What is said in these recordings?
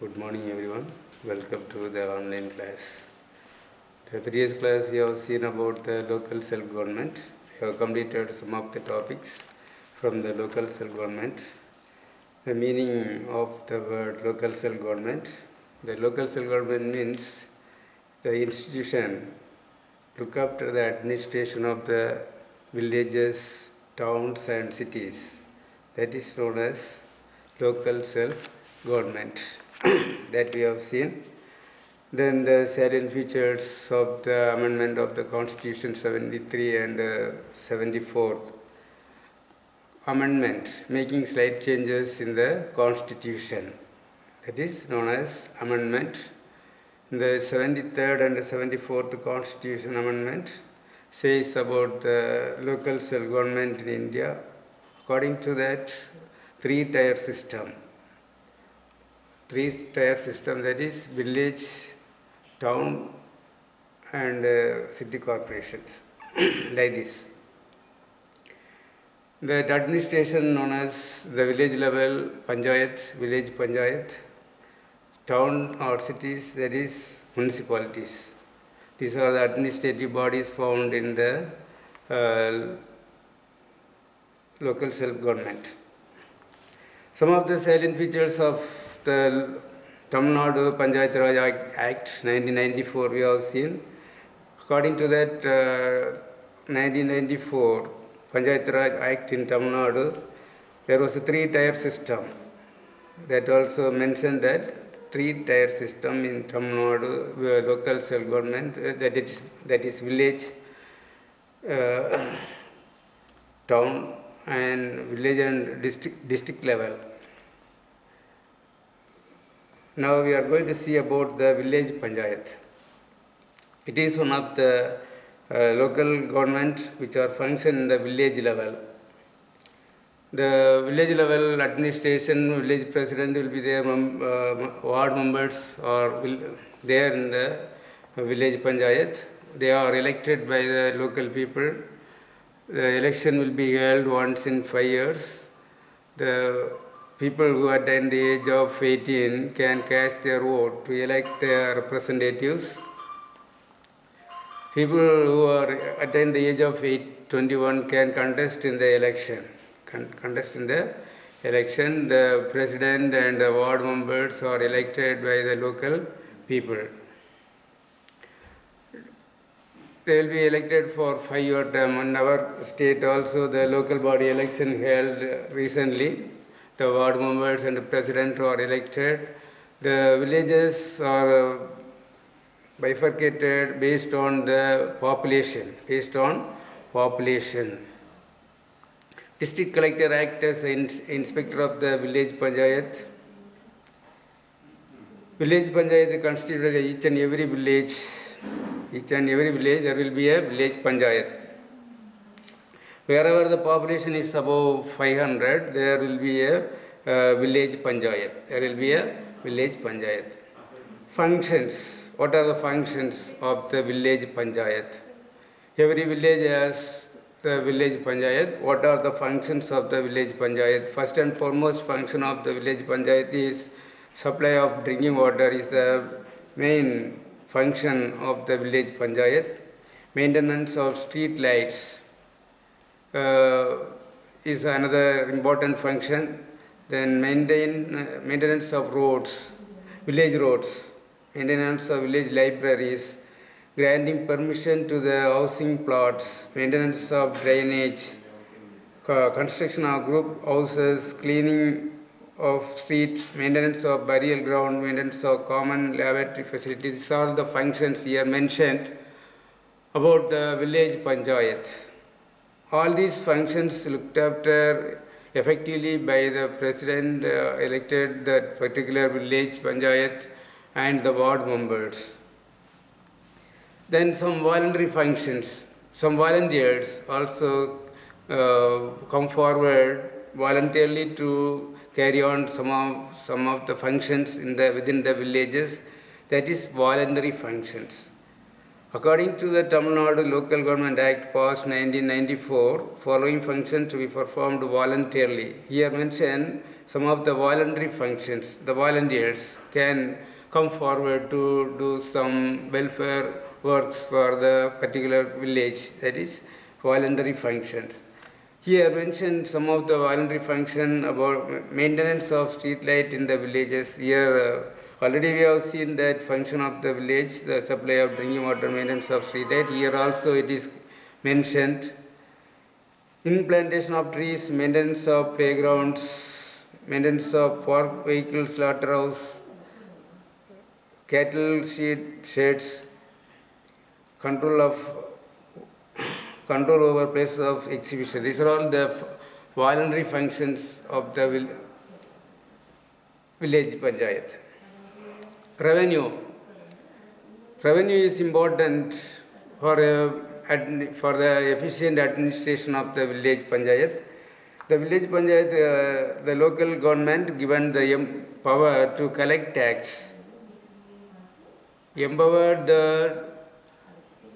Good morning everyone. Welcome to the online class. The previous class we have seen about the local self-government. We have completed some of the topics from the local self-government. The meaning of the word local self-government. The local self-government means the institution look after the administration of the villages, towns and cities. That is known as local self-government that we have seen. Then the salient features of the amendment of the Constitution 73 and 74th amendment, making slight changes in the Constitution. That is known as amendment. The 73rd and 74th Constitution amendment says about the local self-government in India. According to that, three-tier system, that is village, town and city corporations like this. The administration known as the village level panchayat, village panchayat, town or cities, that is municipalities. These are the administrative bodies found in the local self-government. Some of the salient features of the Tamil Nadu Panchayat Raj Act 1994 we have seen. According to that 1994 Panchayat Raj Act in Tamil Nadu, there was a three-tier system. That also mentioned that three-tier system in Tamil Nadu local self-government, that is village, town and village and district level. Now we are going to see about the village panchayat. It is one of the local government which are function in the village level. The village level administration, village president will be there, ward members are there in the village panchayat. They are elected by the local people. The election will be held once in 5 years. The people who attain the age of 18 can cast their vote to elect their representatives. People who are attain the age of 21 can contest in the election. The president and the ward members are elected by the local people. They will be elected for 5-year term. In our state also the local body election held recently. The ward members and the president are elected. The villages are bifurcated based on the population. District collector acts as inspector of the village panchayat. Village panchayat constituted each and every village there will be a village panchayat. Wherever the population is above 500, there will be a village panchayat. Functions. What are the functions of the village panchayat? Every village has the village panchayat. What are the functions of the village panchayat? First and foremost function of the village panchayat is supply of drinking water is the main function of the village panchayat. Maintenance of street lights is another important function. Then maintenance of roads, village roads, maintenance of village libraries, granting permission to the housing plots, maintenance of drainage, construction of group houses, cleaning of streets, maintenance of burial ground, maintenance of common lavatory facilities. These are the functions here mentioned about the village panchayat. All these functions looked after effectively by the president elected that particular village panchayat and the ward members. Then some voluntary functions. Some volunteers also come forward voluntarily to carry on some of the functions within the villages. That is voluntary functions. According to the Tamil Nadu Local Government Act passed 1994, following functions to be performed voluntarily. Here mentioned some of the voluntary functions. The volunteers can come forward to do some welfare works for the particular village, that is voluntary functions. Here mentioned some of the voluntary function about maintenance of street light in the villages. Here already we have seen that function of the village, the supply of drinking water, maintenance of street light. Here also it is mentioned. Implantation of trees, maintenance of playgrounds, maintenance of pork vehicle slaughterhouse, cattle sheds, control over places of exhibition. These are all the voluntary functions of the village panchayat. Revenue is important for the efficient administration of the village panchayat. The village panchayat, the local government given the power to collect tax, empowered the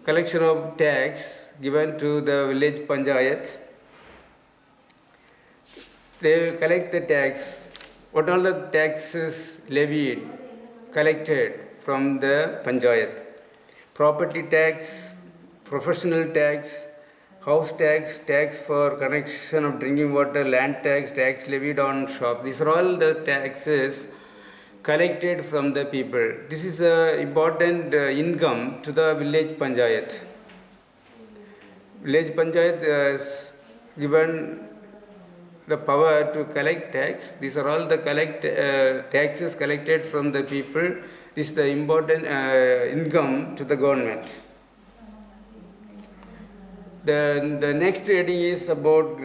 collection of tax given to the village panchayat. They collect the tax. What all the taxes levied, collected from the panchayat? Property tax, professional tax, house tax, tax for connection of drinking water, land tax, tax levied on shop. These are all the taxes collected from the people. This is the important income to the village panchayat. Village panchayat has given the power to collect tax. These are all the taxes collected from the people. This is the important income to the government. The next reading is about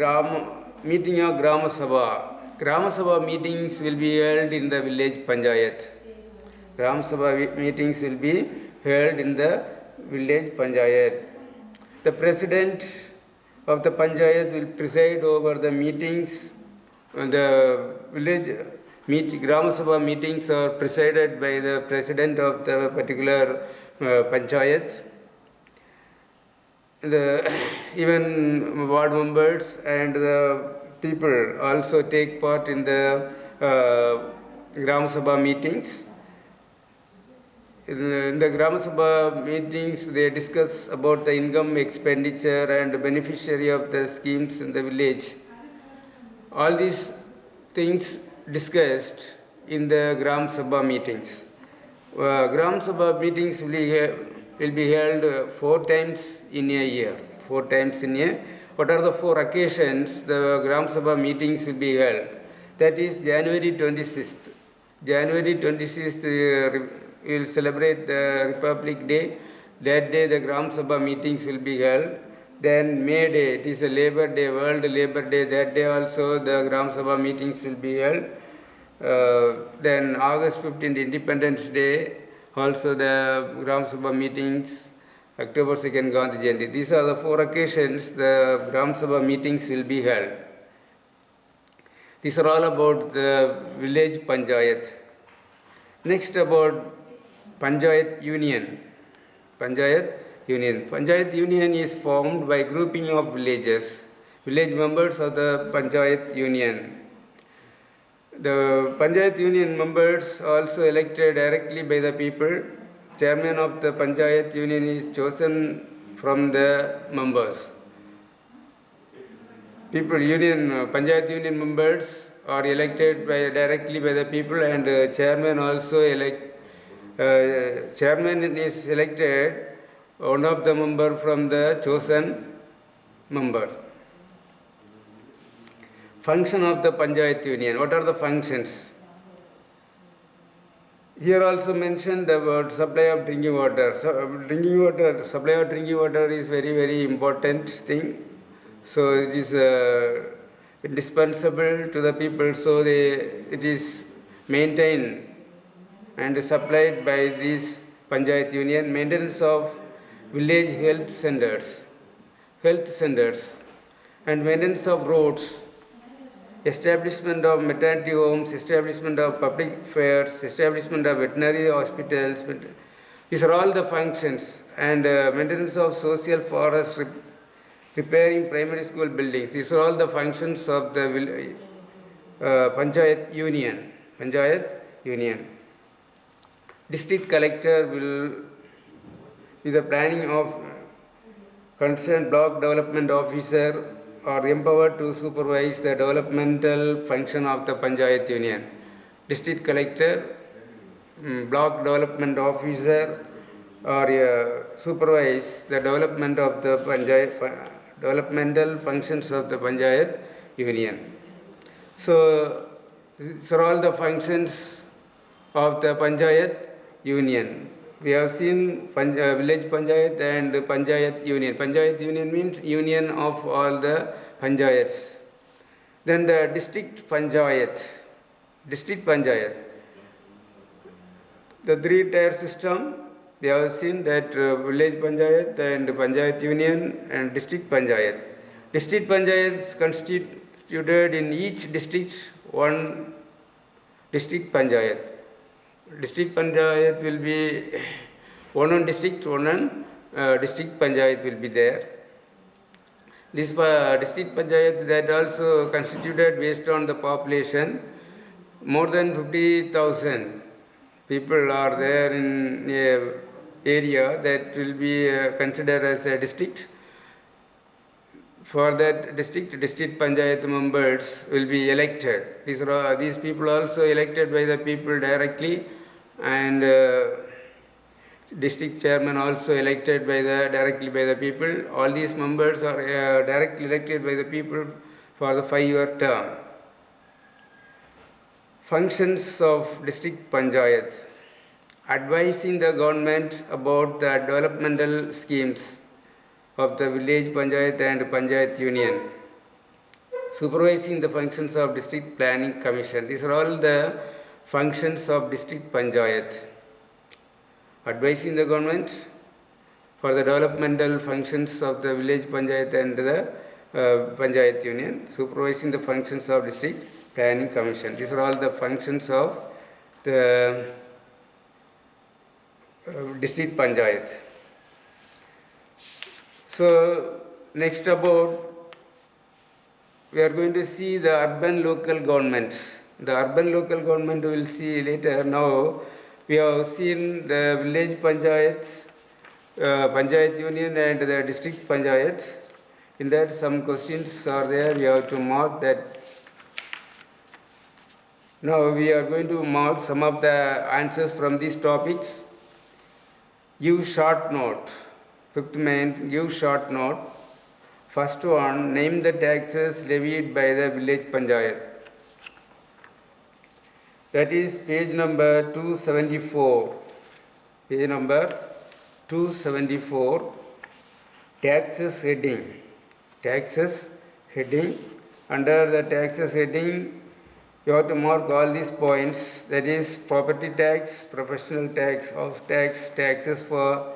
meeting of Grama Sabha. Grama Sabha meetings will be held in the village panchayat. Grama Sabha meetings will be held in the village panchayat. The president of the panchayat will preside over the meetings. The village Grama Sabha meetings are presided by the president of the particular panchayat. Even ward members and the people also take part in the Grama Sabha meetings. In the Grama Sabha meetings, they discuss about the income, expenditure and beneficiary of the schemes in the village. All these things discussed in the Grama Sabha meetings. Grama Sabha meetings will be held 4 times in a year. 4 times in a year. What are the 4 occasions the Gram Sabha meetings will be held? That is January 26th. January 26th we will celebrate the Republic Day. That day the Gram Sabha meetings will be held. Then May Day, it is a Labor Day, World Labor Day. That day also the Gram Sabha meetings will be held. Then August 15th, Independence Day, also the Gram Sabha meetings. October 2nd, Gandhi Jayanti. These are the 4 occasions the Gram Sabha meetings will be held. These are all about the village panchayat. Next about panchayat union. Panchayat union. Panchayat union is formed by grouping of villages, village members of the panchayat union. The panchayat union members also elected directly by the people. Chairman of the panchayat union is chosen from the members. Panchayat union members are elected directly by the people, and chairman also chairman is elected one of the member from the chosen member. Function of the panchayat union. What are the functions? Here also mentioned about supply of drinking water. Supply of drinking water is very, very important thing. So it is indispensable to the people. So it is maintained and supplied by this panchayat union. Maintenance of village health centers, and maintenance of roads. Establishment of maternity homes, establishment of public fairs, establishment of veterinary hospitals. These are all the functions. And maintenance of social forests, repairing primary school buildings. These are all the functions of the Panchayat Union. Panchayat Union. District collector will be the planning of concerned block development officer are empowered to supervise the developmental function of the Panchayat Union. District collector, block development officer or supervise the development of the developmental functions of the Panchayat Union. So, these are all the functions of the Panchayat Union. We have seen village Panchayat and Panchayat Union. Panchayat Union means union of all the Panchayats. Then the district Panchayat. District Panchayat. The three-tier system, we have seen that village Panchayat and Panchayat Union and district Panchayat. District Panchayat is constituted in each district one district Panchayat. District Panchayat will be one on district, one on district Panchayat will be there. This district Panchayat that also constituted based on the population. More than 50,000 people are there in a area that will be considered as a district. For that district Panchayat members will be elected. These people also elected by the people directly, and district chairman also elected directly by the people. All these members are directly elected by the people for the 5-year term. Functions of district Panchayat: advising the government about the developmental schemes of the village Panchayat and Panchayat Union, supervising the functions of district planning commission. These are all the functions of district Panchayat. Advising the government for the developmental functions of the village Panchayat and the Panchayat Union, supervising the functions of district planning commission. These are all the functions of the district Panchayat. So, next we are going to see the urban local governments. The urban local government we will see later. Now, we have seen the village Panchayats, Panchayat Union and the district Panchayat. In that some questions are there, we have to mark that. Now, we are going to mark some of the answers from these topics. Give short note. Fifth main, give short note. First one, name the taxes levied by the village Panchayat. That is page number 274. Page number 274. Taxes heading. Taxes heading. Under the taxes heading, you have to mark all these points. That is property tax, professional tax, house tax, taxes for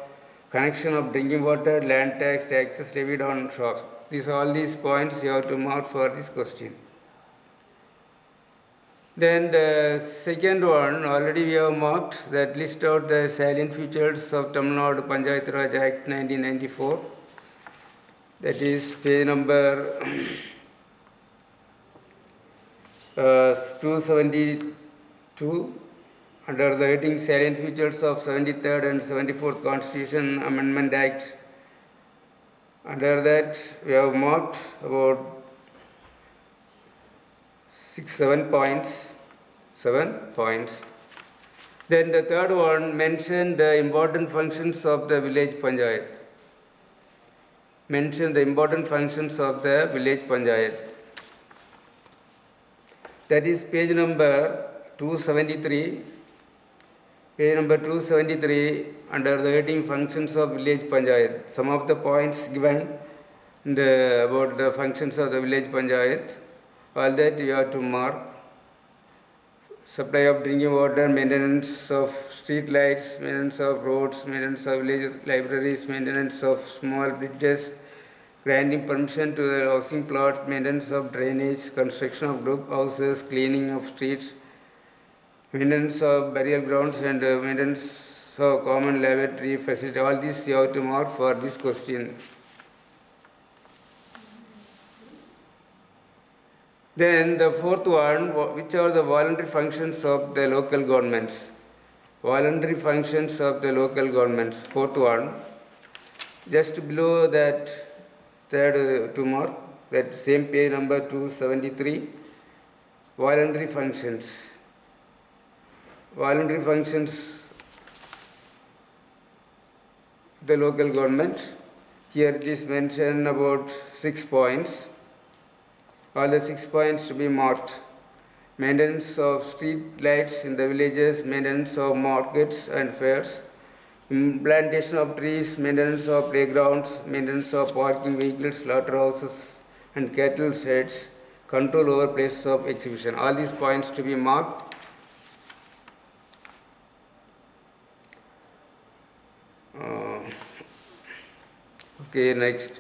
connection of drinking water, land tax, taxes levied on shops. All these points you have to mark for this question. Then the second one, already we have marked, that list out the salient features of Tamil Nadu Panchayat Raj Act 1994. That is page number 272. Under the heading salient features of 73rd and 74th Constitution Amendment Act. Under that we have marked about 7 points. Then the third one, mention the important functions of the village Panchayat. Mention the important functions of the village Panchayat. That is page number 273. Page number 273, under the heading functions of village Panchayat. Some of the points given about the functions of the village Panchayat. All that you have to mark. Supply of drinking water, maintenance of street lights, maintenance of roads, maintenance of village libraries, maintenance of small bridges, granting permission to the housing plots, maintenance of drainage, construction of group houses, cleaning of streets, maintenance of burial grounds, and maintenance of common lavatory facility. All this you have to mark for this question. Then the fourth one, which are the voluntary functions of the local governments? Voluntary functions of the local governments. Fourth one, just below that third two mark, that same page number 273, voluntary functions. Voluntary functions, the local government. Here it is mentioned about 6 points. All the 6 points to be marked. Maintenance of street lights in the villages, maintenance of markets and fairs, plantation of trees, maintenance of playgrounds, maintenance of parking vehicles, slaughterhouses and cattle sheds, control over places of exhibition. All these points to be marked. Okay, next.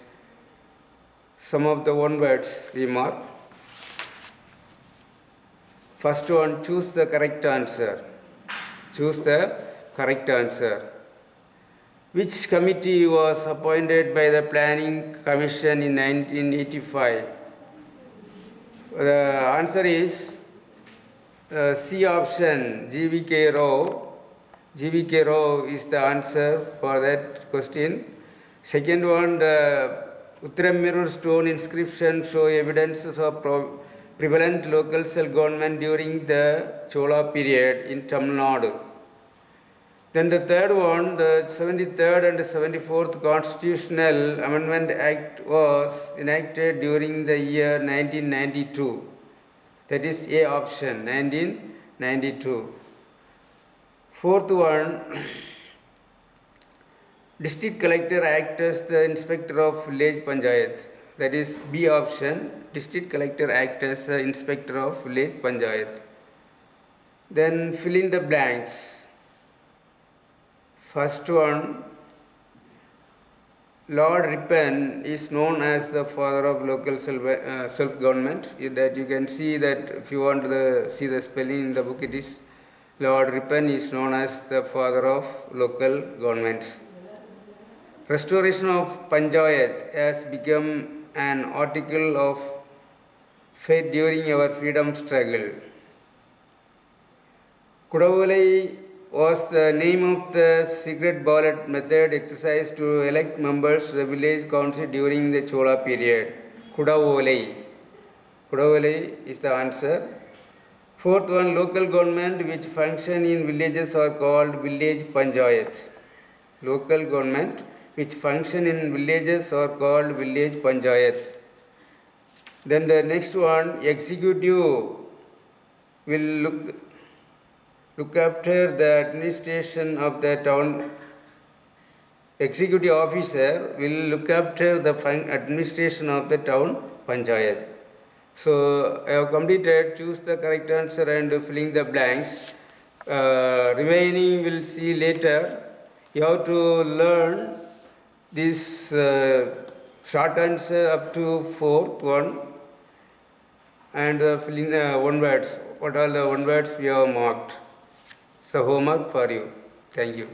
Some of the one words we mark. First one, choose the correct answer. Choose the correct answer. Which committee was appointed by the Planning Commission in 1985? The answer is C option, G.V.K. Rao. G.V.K. Rao is the answer for that question. Second one, the Uttaramurur stone inscription show evidences of prevalent local self-government during the Chola period in Tamil Nadu. Then the third one, the 73rd and 74th Constitutional Amendment Act was enacted during the year 1992. That is A option, 1992. Fourth one, District Collector acts as the Inspector of Village Panchayat. That is B option, District Collector acts as the Inspector of Village Panchayat. Then fill in the blanks. First one, Lord Ripon is known as the father of local self-government. That you can see that if you want to see the spelling in the book, it is Lord Ripon is known as the father of local governments. Restoration of Panchayat has become an article of faith during our freedom struggle. Kudavolai was the name of the secret ballot method exercised to elect members to the village council during the Chola period. Kudavolai. Kudavolai is the answer. Fourth one, local government which function in villages are called village panchayat. Local government which function in villages are called village panchayat. Then the next one, executive will look after the administration of the town. Executive officer will look after the administration of the town panchayat. So I have completed. Choose the correct answer and filling the blanks. Remaining we'll see later. You have to learn this short answer up to fourth one and fill in the one words. What are the one words we have marked? So homework for you. Thank you.